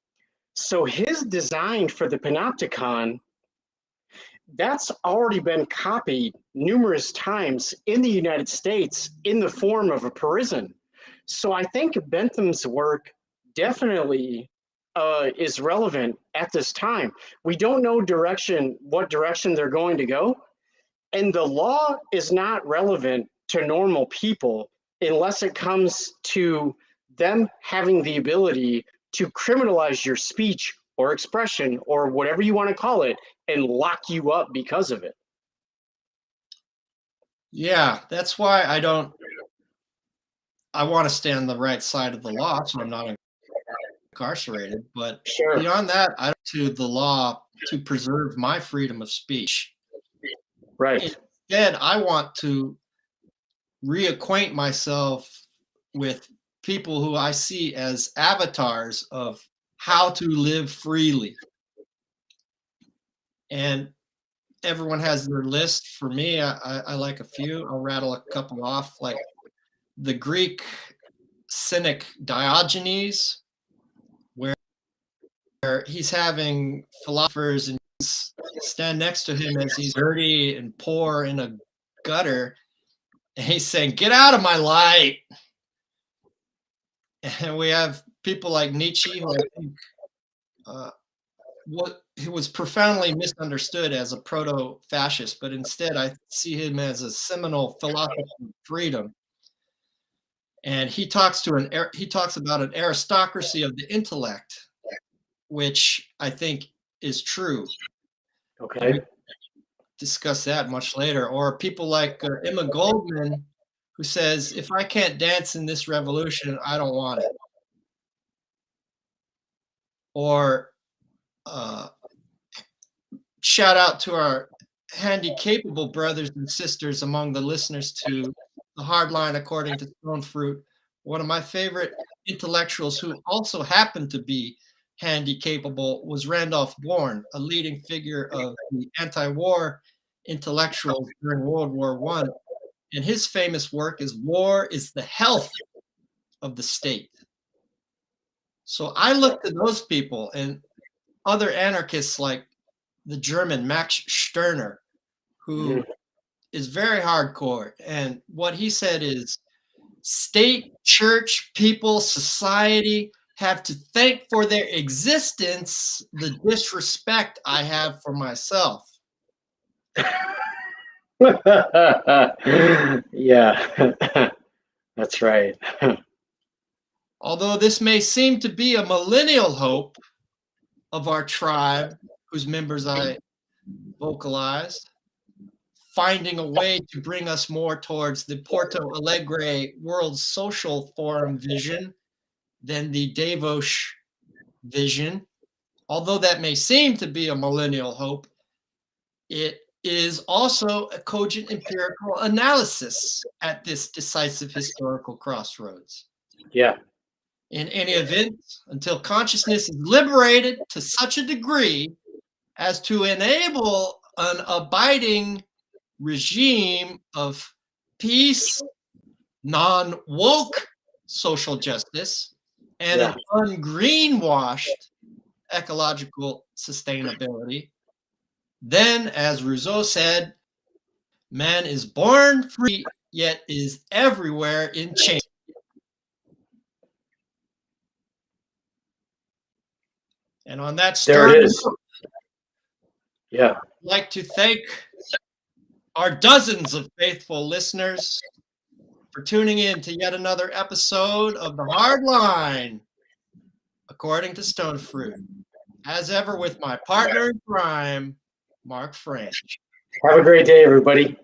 So his design for the Panopticon, that's already been copied numerous times in the United States in the form of a prison. So I think Bentham's work definitely is relevant at this time. We don't know what direction they're going to go. And the law is not relevant to normal people unless it comes to them having the ability to criminalize your speech or expression or whatever you want to call it and lock you up because of it. Yeah, that's why I want to stay on the right side of the law, so I'm not incarcerated. But beyond that, I don't to the law to preserve my freedom of speech. Right. Instead, I want to reacquaint myself with people who I see as avatars of how to live freely. And everyone has their list. For me, I like a few. I'll rattle a couple off, like the Greek cynic Diogenes, where he's having philosophers and stand next to him as he's dirty and poor in a gutter, and he's saying, "Get out of my light." And we have people like Nietzsche, who I think he was profoundly misunderstood as a proto-fascist, but instead I see him as a seminal philosopher of freedom. And he talks about an aristocracy of the intellect, which I think is true. Okay. We discuss that much later. Or people like Emma Goldman, who says, "If I can't dance in this revolution, I don't want it." Or shout out to our handy-capable brothers and sisters among the listeners to The Hard Line According to Stone Fruit. One of my favorite intellectuals who also happened to be handy-capable was Randolph Bourne, a leading figure of the anti-war intellectuals during World War I. And his famous work is "War is the Health of the State." So I look to those people and other anarchists like the German Max Stirner, who is very hardcore. And what he said is, state, church, people, society have to thank for their existence the disrespect I have for myself. Yeah, that's right. Although this may seem to be a millennial hope of our tribe, whose members I vocalized, finding a way to bring us more towards the Porto Alegre World Social Forum vision than the Davos vision. Although that may seem to be a millennial hope, it is also a cogent empirical analysis at this decisive historical crossroads. Yeah. In any event, until consciousness is liberated to such a degree as to enable an abiding regime of peace, non-woke social justice, and an ungreenwashed ecological sustainability, then, as Rousseau said, man is born free, yet is everywhere in chains. And on that There stern it is. note, Yeah. I'd like to thank our dozens of faithful listeners for tuning in to yet another episode of The Hard Line, according to Stone Fruit. As ever, with my partner in crime, Mark French. Have a great day, everybody.